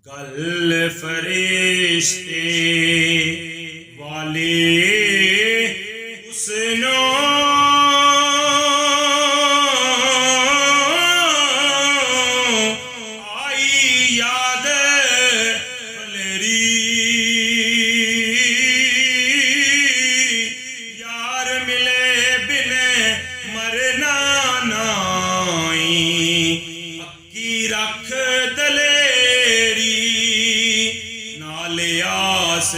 गल फरिश्ते वाले हुस्नो आई याद फलेरी यार मिले बिने मरना नाई अक्की रख दलेरी नाले आस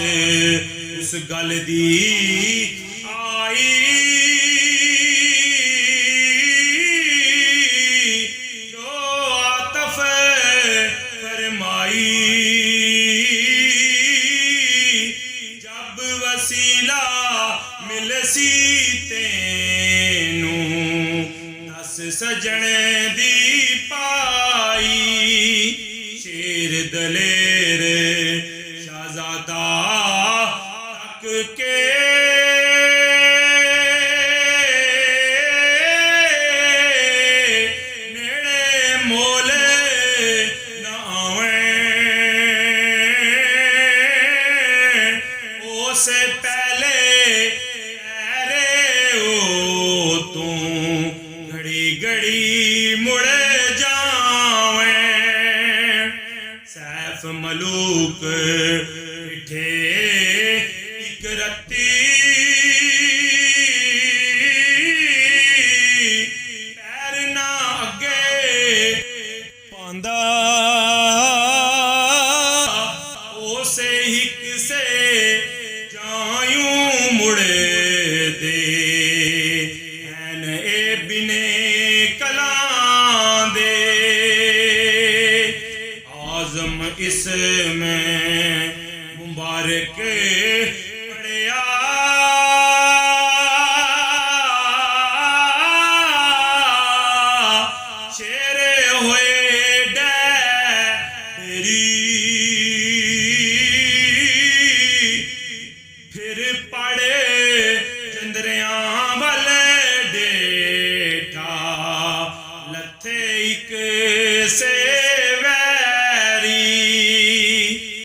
उस गल दी आई जो आतफ फरमाई जब वसीला मिलसी तेनू दस सजने दी पाई शेर दलेर शाहजादा तक के नेड़े मोल न आवें उसे पहले अरे ओ तू घड़ी घड़ी मुड़ जावें सैफ मलूक पिठे इक रत्ती पैर ना अगे पांदा उसे हिक से जायूं मुड़े दे हैन ए बिने कलां दे आज़म इसमें मुबारक पढ़िया शेर होए डैरी